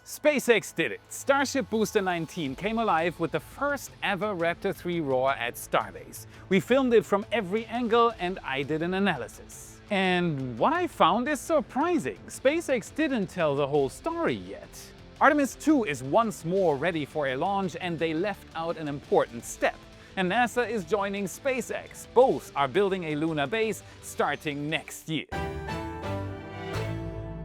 SpaceX did it! Starship Booster 19 came alive with the first ever Raptor 3 roar at Starbase. We filmed it from every angle and I did an analysis. And what I found is surprising. SpaceX didn't tell the whole story yet. Artemis II is once more ready for a launch and they left out an important step. And NASA is joining SpaceX. Both are building a lunar base starting next year.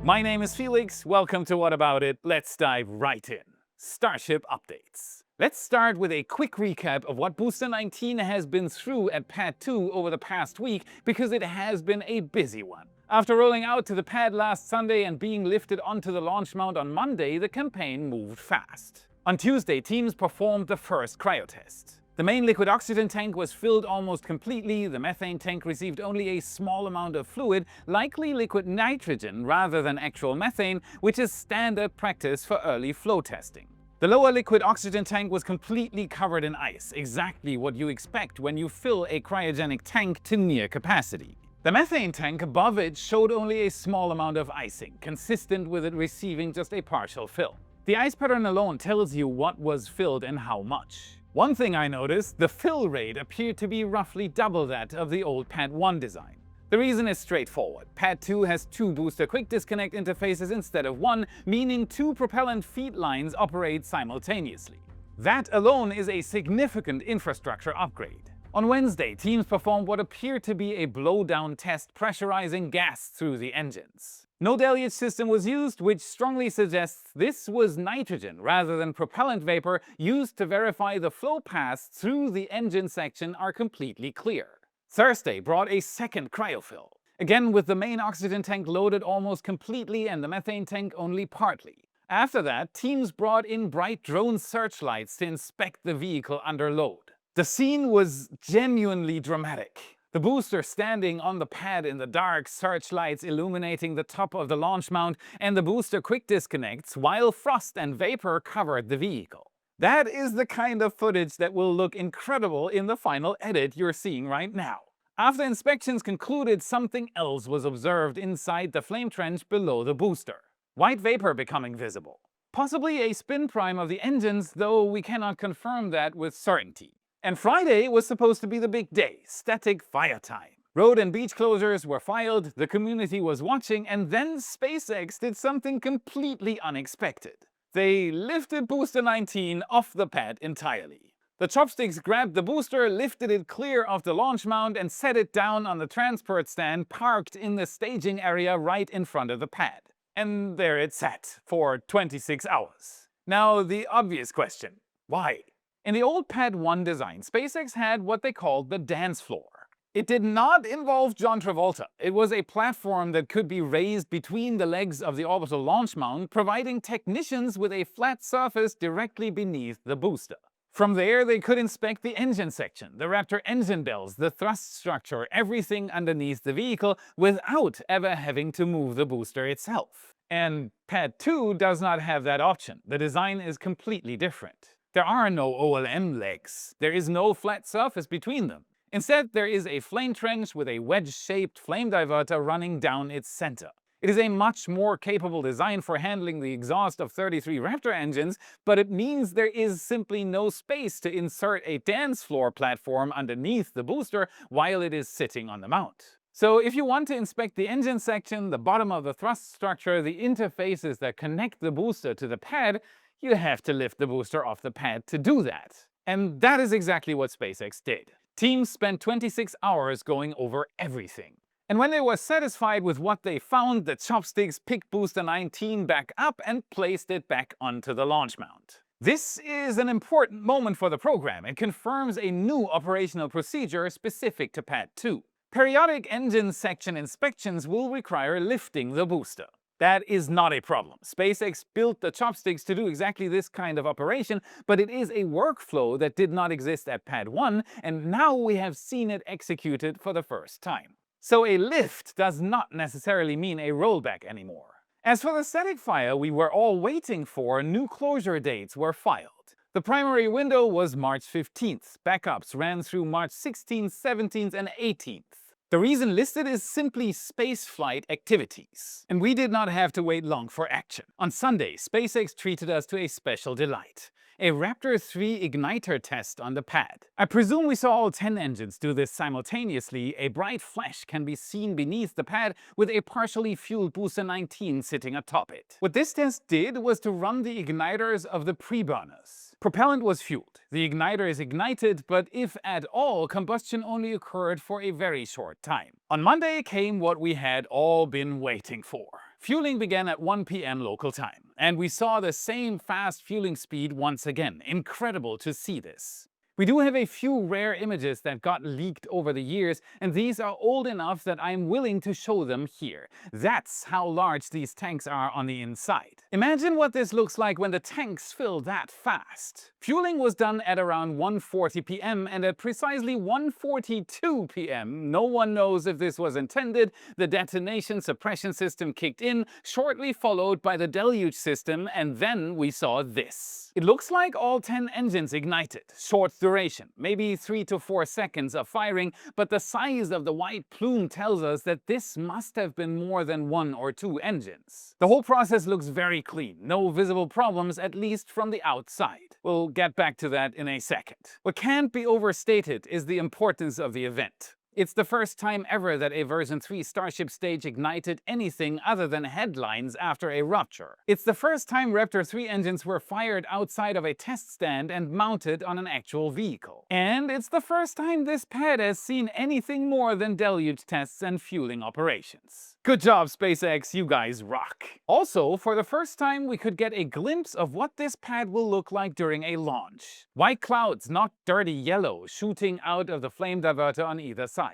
My name is Felix, welcome to What About It, let's dive right in. Starship updates. Let's start with a quick recap of what Booster 19 has been through at Pad 2 over the past week, because it has been a busy one. After rolling out to the pad last Sunday and being lifted onto the launch mount on Monday, the campaign moved fast. On Tuesday, teams performed the first cryotest. The main liquid oxygen tank was filled almost completely, the methane tank received only a small amount of fluid, likely liquid nitrogen rather than actual methane, which is standard practice for early flow testing. The lower liquid oxygen tank was completely covered in ice, exactly what you expect when you fill a cryogenic tank to near capacity. The methane tank above it showed only a small amount of icing, consistent with it receiving just a partial fill. The ice pattern alone tells you what was filled and how much. One thing I noticed, the fill rate appeared to be roughly double that of the old Pad 1 design. The reason is straightforward. Pad 2 has 2 booster quick disconnect interfaces instead of 1, meaning 2 propellant feed lines operate simultaneously. That alone is a significant infrastructure upgrade. On Wednesday, teams performed what appeared to be a blowdown test pressurizing gas through the engines. No deluge system was used, which strongly suggests this was nitrogen rather than propellant vapor used to verify the flow paths through the engine section are completely clear. Thursday brought a second cryofill, again with the main oxygen tank loaded almost completely and the methane tank only partly. After that, teams brought in bright drone searchlights to inspect the vehicle under load. The scene was genuinely dramatic. The booster standing on the pad in the dark, searchlights illuminating the top of the launch mount, and the booster quick disconnects while frost and vapor covered the vehicle. That is the kind of footage that will look incredible in the final edit you're seeing right now. After inspections concluded, something else was observed inside the flame trench below the booster. White vapor becoming visible. Possibly a spin prime of the engines, though we cannot confirm that with certainty. And Friday was supposed to be the big day, static fire time. Road and beach closures were filed, the community was watching, and then SpaceX did something completely unexpected. They lifted Booster 19 off the pad entirely. The chopsticks grabbed the booster, lifted it clear of the launch mount, and set it down on the transport stand parked in the staging area right in front of the pad. And there it sat for 26 hours. Now, the obvious question, why? In the old Pad 1 design, SpaceX had what they called the dance floor. It did not involve John Travolta. It was a platform that could be raised between the legs of the orbital launch mount, providing technicians with a flat surface directly beneath the booster. From there, they could inspect the engine section, the Raptor engine bells, the thrust structure, everything underneath the vehicle without ever having to move the booster itself. And Pad 2 does not have that option. The design is completely different. There are no OLM legs. There is no flat surface between them. Instead, there is a flame trench with a wedge-shaped flame diverter running down its center. It is a much more capable design for handling the exhaust of 33 Raptor engines, but it means there is simply no space to insert a dance floor platform underneath the booster while it is sitting on the mount. So if you want to inspect the engine section, the bottom of the thrust structure, the interfaces that connect the booster to the pad, you have to lift the booster off the pad to do that. And that is exactly what SpaceX did. Teams spent 26 hours going over everything. And when they were satisfied with what they found, the chopsticks picked Booster 19 back up and placed it back onto the launch mount. This is an important moment for the program. It confirms a new operational procedure specific to Pad 2. Periodic engine section inspections will require lifting the booster. That is not a problem. SpaceX built the chopsticks to do exactly this kind of operation, but it is a workflow that did not exist at Pad 1, and now we have seen it executed for the first time. So a lift does not necessarily mean a rollback anymore. As for the static fire we were all waiting for, new closure dates were filed. The primary window was March 15th. Backups ran through March 16th, 17th, and 18th. The reason listed is simply spaceflight activities. And we did not have to wait long for action. On Sunday, SpaceX treated us to a special delight: a Raptor 3 igniter test on the pad. I presume we saw all 10 engines do this simultaneously. A bright flash can be seen beneath the pad with a partially fueled Booster 19 sitting atop it. What this test did was to run the igniters of the preburners. Propellant was fueled. The igniter is ignited, but if at all, combustion only occurred for a very short time. On Monday came what we had all been waiting for. Fueling began at 1 p.m. local time, and we saw the same fast fueling speed once again. Incredible to see this. We do have a few rare images that got leaked over the years, and these are old enough that I'm willing to show them here. That's how large these tanks are on the inside. Imagine what this looks like when the tanks fill that fast. Fueling was done at around 1:40 p.m. and at precisely 1:42 p.m. no one knows if this was intended. The detonation suppression system kicked in, shortly followed by the deluge system, and then we saw this. It looks like all 10 engines ignited. Short duration, maybe 3 to 4 seconds of firing, but the size of the white plume tells us that this must have been more than 1 or 2 engines. The whole process looks very clean, no visible problems, at least from the outside. We'll get back to that in a second. What can't be overstated is the importance of the event. It's the first time ever that a version 3 Starship stage ignited anything other than headlines after a rupture. It's the first time Raptor 3 engines were fired outside of a test stand and mounted on an actual vehicle. And it's the first time this pad has seen anything more than deluge tests and fueling operations. Good job, SpaceX, you guys rock. Also, for the first time, we could get a glimpse of what this pad will look like during a launch. White clouds, not dirty yellow, shooting out of the flame diverter on either side.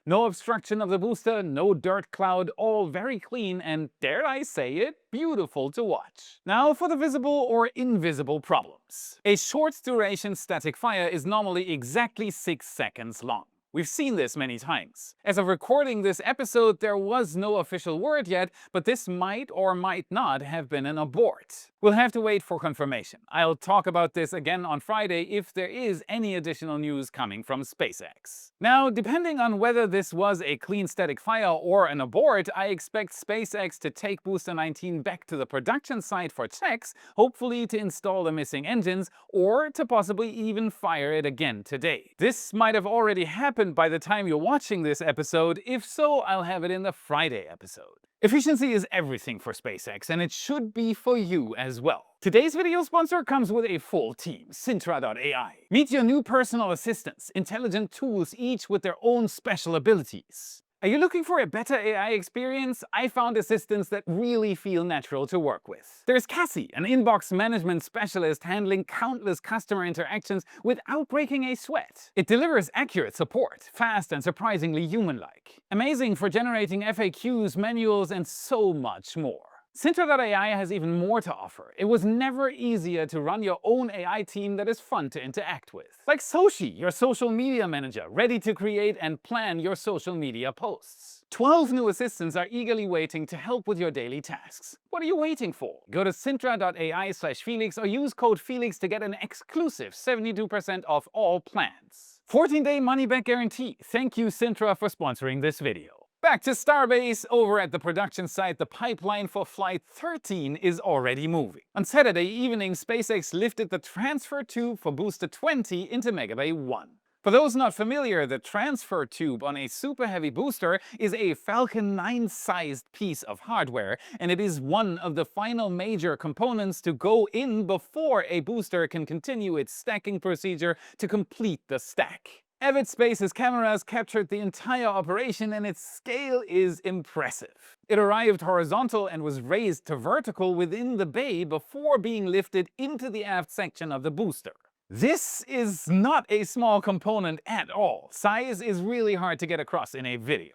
No obstruction of the booster, no dirt cloud, all very clean and, dare I say it, beautiful to watch. Now for the visible or invisible problems. A short duration static fire is normally exactly 6 seconds long. We've seen this many times. As of recording this episode, there was no official word yet, but this might or might not have been an abort. We'll have to wait for confirmation. I'll talk about this again on Friday if there is any additional news coming from SpaceX. Now, depending on whether this was a clean static fire or an abort, I expect SpaceX to take Booster 19 back to the production site for checks, hopefully to install the missing engines, or to possibly even fire it again today. This might have already happened by the time you're watching this episode. If so, I'll have it in the Friday episode. Efficiency is everything for SpaceX, and it should be for you as well. Today's video sponsor comes with a full team, Sintra.ai. Meet your new personal assistants, intelligent tools, each with their own special abilities. Are you looking for a better AI experience? I found assistants that really feel natural to work with. There's Cassie, an inbox management specialist handling countless customer interactions without breaking a sweat. It delivers accurate support, fast and surprisingly human-like. Amazing for generating FAQs, manuals, and so much more. Sintra.ai has even more to offer. It was never easier to run your own AI team that is fun to interact with. Like Soshi, your social media manager, ready to create and plan your social media posts. 12 new assistants are eagerly waiting to help with your daily tasks. What are you waiting for? Go to Sintra.ai/Felix or use code Felix to get an exclusive 72% off all plans. 14-day money-back guarantee. Thank you, Sintra, for sponsoring this video. Back to Starbase. Over at the production site, the pipeline for Flight 13 is already moving. On Saturday evening, SpaceX lifted the transfer tube for Booster 20 into Megabay 1. For those not familiar, the transfer tube on a super heavy booster is a Falcon 9-sized piece of hardware, and it is one of the final major components to go in before a booster can continue its stacking procedure to complete the stack. Avid Space's cameras captured the entire operation, and its scale is impressive. It arrived horizontal and was raised to vertical within the bay before being lifted into the aft section of the booster. This is not a small component at all. Size is really hard to get across in a video.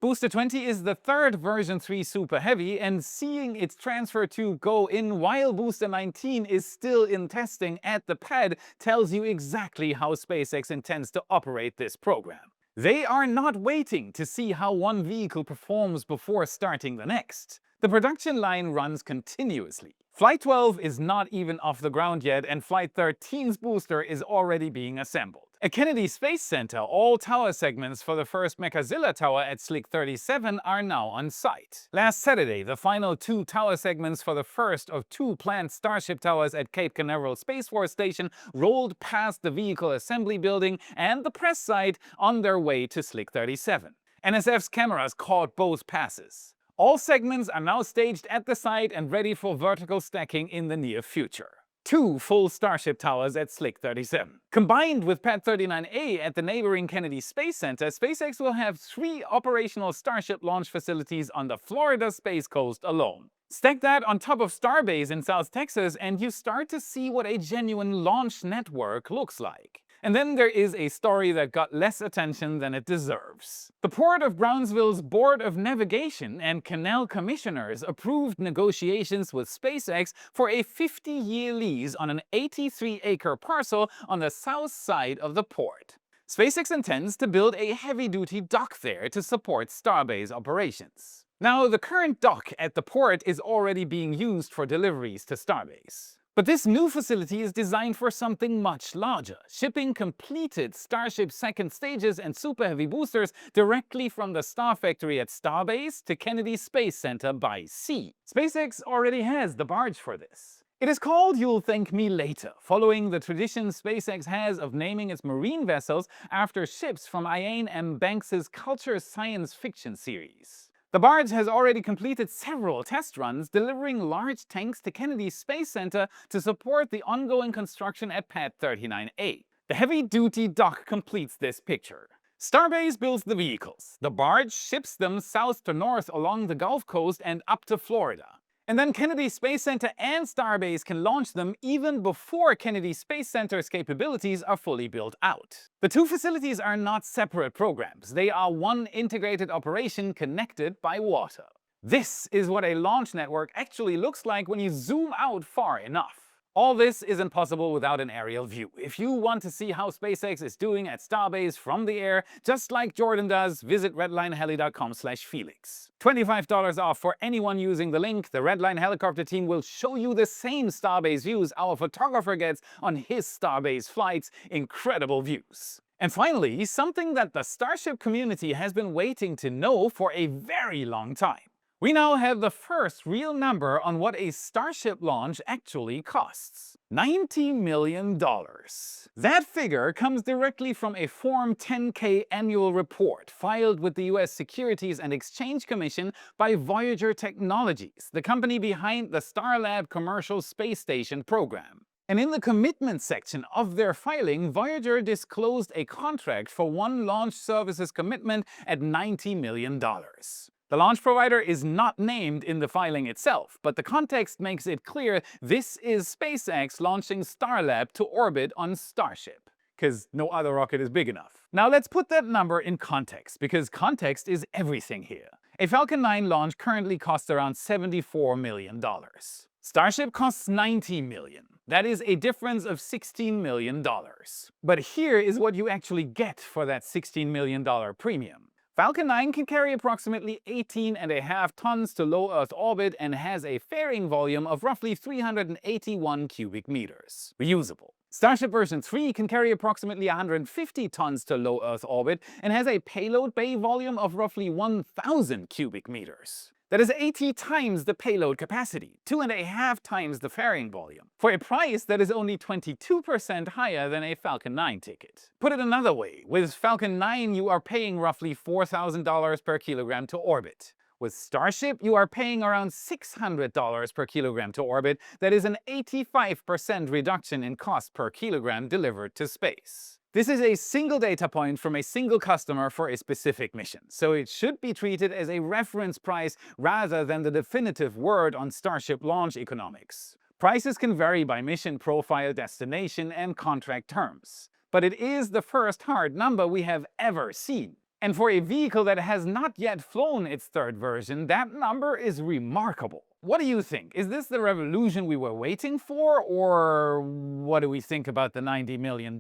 Booster 20 is the third version 3 Super Heavy, and seeing its transfer tube go in while Booster 19 is still in testing at the pad tells you exactly how SpaceX intends to operate this program. They are not waiting to see how one vehicle performs before starting the next. The production line runs continuously. Flight 12 is not even off the ground yet, and Flight 13's booster is already being assembled. At Kennedy Space Center, all tower segments for the first Mechazilla tower at Slick 37 are now on site. Last Saturday, the final 2 tower segments for the first of 2 planned Starship towers at Cape Canaveral Space Force Station rolled past the vehicle assembly building and the press site on their way to Slick 37. NSF's cameras caught both passes. All segments are now staged at the site and ready for vertical stacking in the near future. 2 full Starship towers at Slick 37. Combined with Pad 39A at the neighboring Kennedy Space Center, SpaceX will have 3 operational Starship launch facilities on the Florida Space Coast alone. Stack that on top of Starbase in South Texas and you start to see what a genuine launch network looks like. And then there is a story that got less attention than it deserves. The Port of Brownsville's Board of Navigation and Canal Commissioners approved negotiations with SpaceX for a 50-year lease on an 83-acre parcel on the south side of the port. SpaceX intends to build a heavy-duty dock there to support Starbase operations. Now, the current dock at the port is already being used for deliveries to Starbase. But this new facility is designed for something much larger, shipping completed Starship second stages and Super Heavy boosters directly from the Star Factory at Starbase to Kennedy Space Center by sea. SpaceX already has the barge for this. It is called You'll Thank Me Later, following the tradition SpaceX has of naming its marine vessels after ships from Iain M. Banks' culture science fiction series. The barge has already completed several test runs, delivering large tanks to Kennedy Space Center to support the ongoing construction at Pad 39A. The heavy-duty dock completes this picture. Starbase builds the vehicles. The barge ships them south to north along the Gulf Coast and up to Florida. And then Kennedy Space Center and Starbase can launch them even before Kennedy Space Center's capabilities are fully built out. The 2 facilities are not separate programs. They are one integrated operation connected by water. This is what a launch network actually looks like when you zoom out far enough. All this isn't possible without an aerial view. If you want to see how SpaceX is doing at Starbase from the air, just like Jordan does, visit redlineheli.com/Felix. $25 off for anyone using the link. The Redline helicopter team will show you the same Starbase views our photographer gets on his Starbase flights. Incredible views. And finally, something that the Starship community has been waiting to know for a very long time. We now have the first real number on what a Starship launch actually costs. $90 million. That figure comes directly from a Form 10-K annual report filed with the US Securities and Exchange Commission by Voyager Technologies, the company behind the Starlab commercial space station program. And in the commitment section of their filing, Voyager disclosed a contract for one launch services commitment at $90 million. The launch provider is not named in the filing itself, but the context makes it clear this is SpaceX launching Starlab to orbit on Starship, because no other rocket is big enough. Now let's put that number in context, because context is everything here. A Falcon 9 launch currently costs around $74 million. Starship costs $90 million. That is a difference of $16 million. But here is what you actually get for that $16 million premium. Falcon 9 can carry approximately 18.5 tons to low Earth orbit and has a fairing volume of roughly 381 cubic meters. Reusable. Starship version 3 can carry approximately 150 tons to low Earth orbit and has a payload bay volume of roughly 1,000 cubic meters. That is 80 times the payload capacity, 2.5 times the fairing volume, for a price that is only 22% higher than a Falcon 9 ticket. Put it another way, with Falcon 9 you are paying roughly $4,000 per kilogram to orbit. With Starship, you are paying around $600 per kilogram to orbit. That is an 85% reduction in cost per kilogram delivered to space. This is a single data point from a single customer for a specific mission, so it should be treated as a reference price rather than the definitive word on Starship launch economics. Prices can vary by mission profile, destination, and contract terms, but it is the first hard number we have ever seen. And for a vehicle that has not yet flown its third version, that number is remarkable. what do you think? Is this the revolution we were waiting for, or what do we think about the $90 million?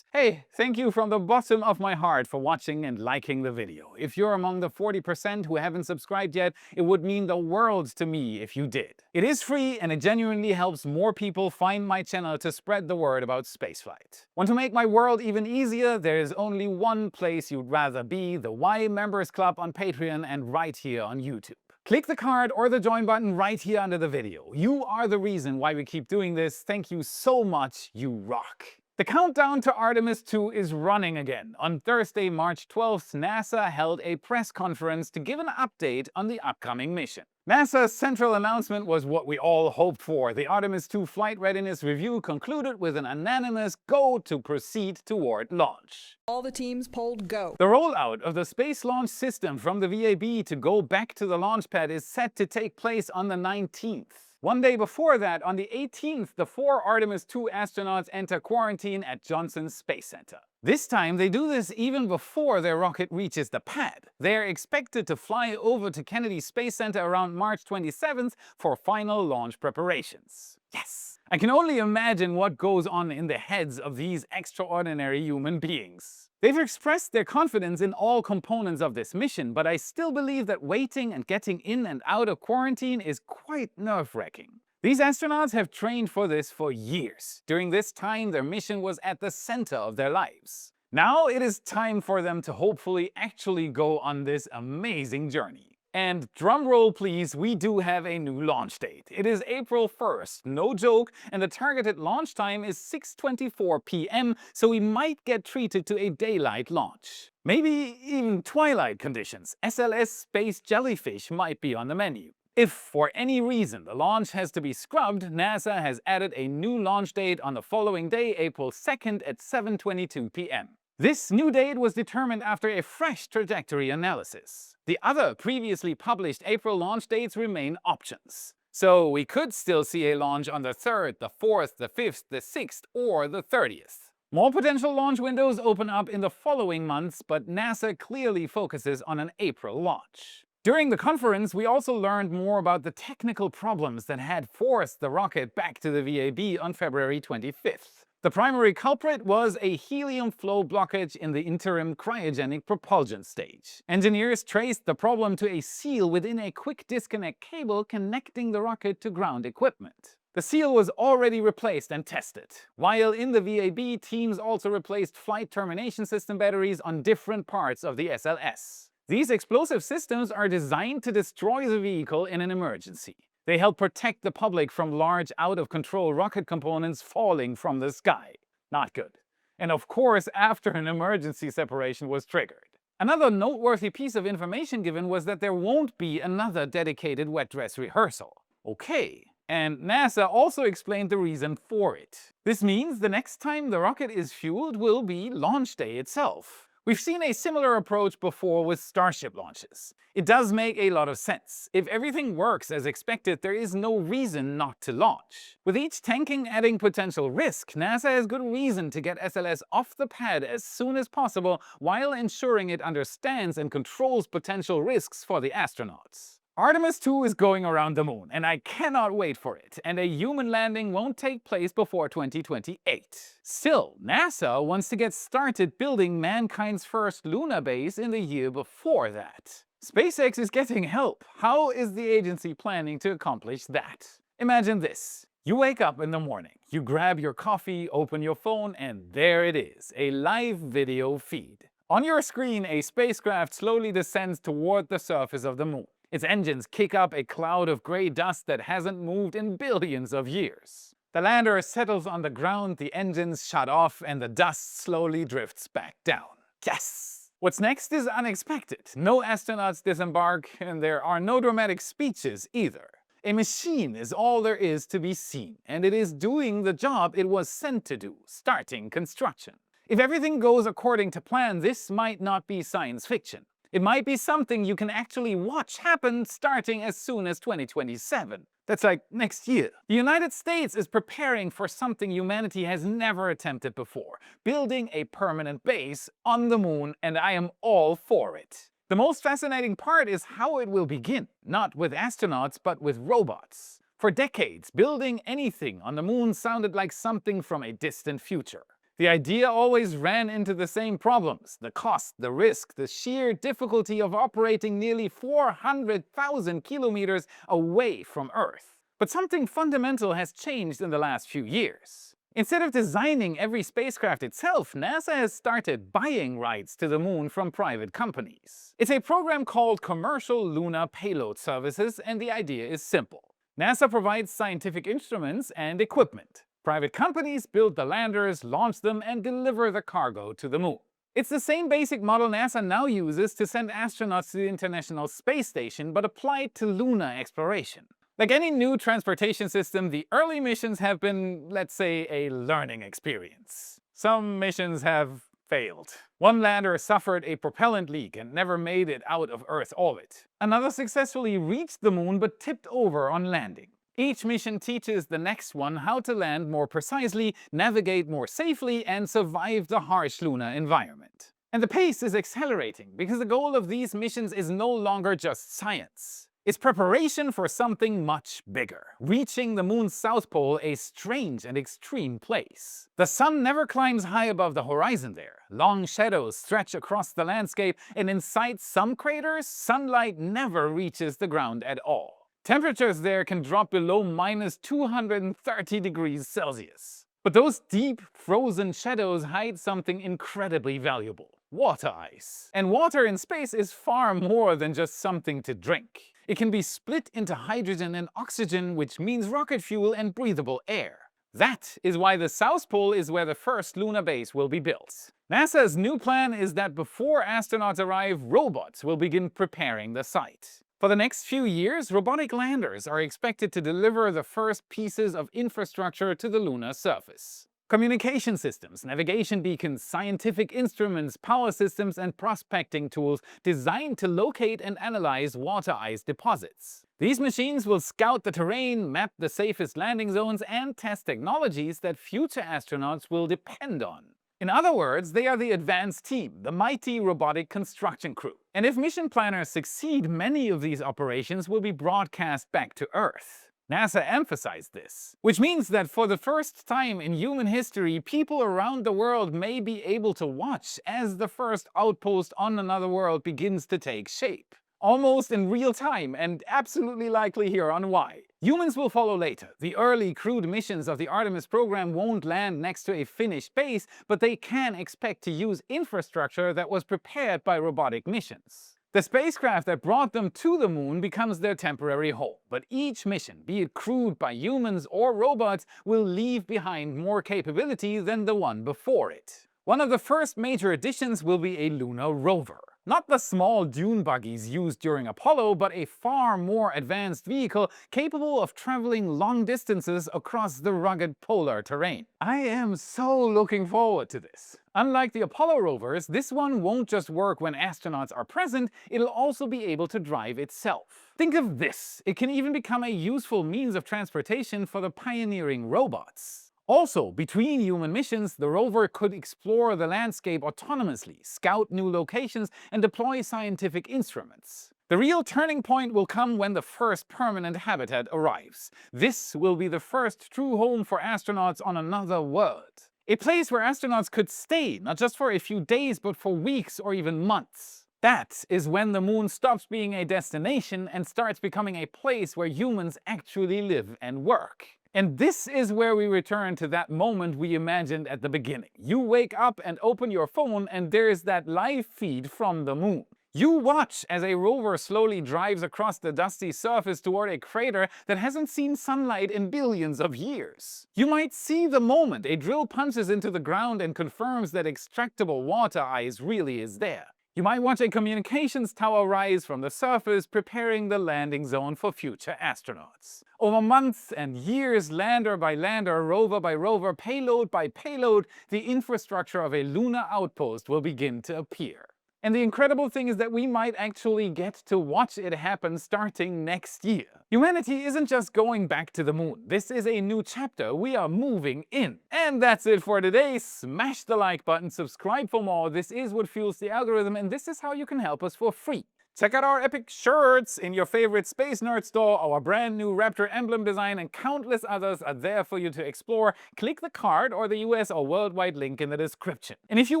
Hey, thank you from the bottom of my heart for watching and liking the video. If you're among the 40% who haven't subscribed yet, it would mean the world to me if you did. It is free and it genuinely helps more people find my channel to spread the word about spaceflight. Want to make my world even easier? There is only one place you'd rather be, the Y Members Club on Patreon and right here on YouTube. Click the card or the join button right here under the video. You are the reason why we keep doing this. Thank you so much, you rock. The countdown to Artemis II is running again. On Thursday, March 12th, NASA held a press conference to give an update on the upcoming mission. NASA's central announcement was what we all hoped for. The Artemis II Flight Readiness Review concluded with an unanimous go to proceed toward launch. All the teams polled go. The rollout of the Space Launch System from the VAB to go back to the launch pad is set to take place on the 19th. One day before that, on the 18th, the 4 Artemis II astronauts enter quarantine at Johnson Space Center. This time, they do this even before their rocket reaches the pad. They are expected to fly over to Kennedy Space Center around March 27th for final launch preparations. Yes! I can only imagine what goes on in the heads of these extraordinary human beings. They've expressed their confidence in all components of this mission, but I still believe that waiting and getting in and out of quarantine is quite nerve-wracking. These astronauts have trained for this for years. During this time, their mission was at the center of their lives. Now it is time for them to hopefully actually go on this amazing journey. And drumroll please, we do have a new launch date. It is April 1st, no joke, and the targeted launch time is 6:24 p.m., so we might get treated to a daylight launch. Maybe even twilight conditions. SLS Space Jellyfish might be on the menu. If for any reason the launch has to be scrubbed, NASA has added a new launch date on the following day, April 2nd at 7:22 p.m. This new date was determined after a fresh trajectory analysis. The other previously published April launch dates remain options. So we could still see a launch on the 3rd, the 4th, the 5th, the 6th, or the 30th. More potential launch windows open up in the following months, but NASA clearly focuses on an April launch. During the conference, we also learned more about the technical problems that had forced the rocket back to the VAB on February 25th. The primary culprit was a helium flow blockage in the interim cryogenic propulsion stage. Engineers traced the problem to a seal within a quick disconnect cable connecting the rocket to ground equipment. The seal was already replaced and tested. While in the VAB, teams also replaced flight termination system batteries on different parts of the SLS. These explosive systems are designed to destroy the vehicle in an emergency. They help protect the public from large out-of-control rocket components falling from the sky. Not good. And of course, after an emergency separation was triggered. Another noteworthy piece of information given was that there won't be another dedicated wet dress rehearsal. Okay. And NASA also explained the reason for it. This means the next time the rocket is fueled will be launch day itself. We've seen a similar approach before with Starship launches. It does make a lot of sense. If everything works as expected, there is no reason not to launch. With each tanking adding potential risk, NASA has good reason to get SLS off the pad as soon as possible while ensuring it understands and controls potential risks for the astronauts. Artemis II is going around the moon, and I cannot wait for it, and a human landing won't take place before 2028. Still, NASA wants to get started building mankind's first lunar base in the year before that. SpaceX is getting help. How is the agency planning to accomplish that? Imagine this. You wake up in the morning, you grab your coffee, open your phone, and there it is, a live video feed. On your screen, a spacecraft slowly descends toward the surface of the moon. Its engines kick up a cloud of gray dust that hasn't moved in billions of years. The lander settles on the ground, the engines shut off, and the dust slowly drifts back down. Yes! What's next is unexpected. No astronauts disembark, and there are no dramatic speeches either. A machine is all there is to be seen, and it is doing the job it was sent to do, starting construction. If everything goes according to plan, this might not be science fiction. It might be something you can actually watch happen starting as soon as 2027. That's like next year. The United States is preparing for something humanity has never attempted before, building a permanent base on the moon, and I am all for it. The most fascinating part is how it will begin, not with astronauts, but with robots. For decades, building anything on the moon sounded like something from a distant future. The idea always ran into the same problems: the cost, the risk, the sheer difficulty of operating nearly 400,000 kilometers away from Earth. But something fundamental has changed in the last few years. Instead of designing every spacecraft itself, NASA has started buying rights to the moon from private companies. It's a program called Commercial Lunar Payload Services, and the idea is simple. NASA provides scientific instruments and equipment. Private companies build the landers, launch them, and deliver the cargo to the moon. It's the same basic model NASA now uses to send astronauts to the International Space Station, but applied to lunar exploration. Like any new transportation system, the early missions have been, let's say, a learning experience. Some missions have failed. One lander suffered a propellant leak and never made it out of Earth's orbit. Another successfully reached the moon but tipped over on landing. Each mission teaches the next one how to land more precisely, navigate more safely, and survive the harsh lunar environment. And the pace is accelerating because the goal of these missions is no longer just science. It's preparation for something much bigger, reaching the moon's south pole, a strange and extreme place. The sun never climbs high above the horizon there. Long shadows stretch across the landscape, and inside some craters, sunlight never reaches the ground at all. Temperatures there can drop below minus 230 degrees Celsius. But those deep, frozen shadows hide something incredibly valuable: water ice. And water in space is far more than just something to drink. It can be split into hydrogen and oxygen, which means rocket fuel and breathable air. That is why the South Pole is where the first lunar base will be built. NASA's new plan is that before astronauts arrive, robots will begin preparing the site. For the next few years, robotic landers are expected to deliver the first pieces of infrastructure to the lunar surface. Communication systems, navigation beacons, scientific instruments, power systems, and prospecting tools designed to locate and analyze water ice deposits. These machines will scout the terrain, map the safest landing zones, and test technologies that future astronauts will depend on. In other words, they are the advanced team, the mighty robotic construction crew. And if mission planners succeed, many of these operations will be broadcast back to Earth. NASA emphasized this, which means that for the first time in human history, people around the world may be able to watch as the first outpost on another world begins to take shape. Almost in real time, and absolutely likely here on why. Humans will follow later. The early crewed missions of the Artemis program won't land next to a finished base, but they can expect to use infrastructure that was prepared by robotic missions. The spacecraft that brought them to the moon becomes their temporary home, but each mission, be it crewed by humans or robots, will leave behind more capability than the one before it. One of the first major additions will be a lunar rover. Not the small dune buggies used during Apollo, but a far more advanced vehicle capable of traveling long distances across the rugged polar terrain. I am so looking forward to this. Unlike the Apollo rovers, this one won't just work when astronauts are present, it'll also be able to drive itself. Think of this, it can even become a useful means of transportation for the pioneering robots. Also, between human missions, the rover could explore the landscape autonomously, scout new locations, and deploy scientific instruments. The real turning point will come when the first permanent habitat arrives. This will be the first true home for astronauts on another world. A place where astronauts could stay, not just for a few days, but for weeks or even months. That is when the moon stops being a destination and starts becoming a place where humans actually live and work. And this is where we return to that moment we imagined at the beginning. You wake up and open your phone and there's that live feed from the moon. You watch as a rover slowly drives across the dusty surface toward a crater that hasn't seen sunlight in billions of years. You might see the moment a drill punches into the ground and confirms that extractable water ice really is there. You might watch a communications tower rise from the surface, preparing the landing zone for future astronauts. Over months and years, lander by lander, rover by rover, payload by payload, the infrastructure of a lunar outpost will begin to appear. And the incredible thing is that we might actually get to watch it happen starting next year. Humanity isn't just going back to the moon. This is a new chapter. We are moving in. And that's it for today. Smash the like button, subscribe for more. This is what fuels the algorithm, and this is how you can help us for free. Check out our epic shirts in your favorite Space Nerd store. Our brand new Raptor emblem design and countless others are there for you to explore. Click the card or the US or worldwide link in the description. And if you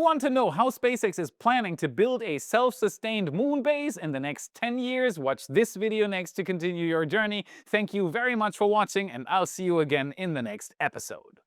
want to know how SpaceX is planning to build a self-sustained moon base in the next 10 years, watch this video next to continue your journey. Thank you very much for watching, and I'll see you again in the next episode.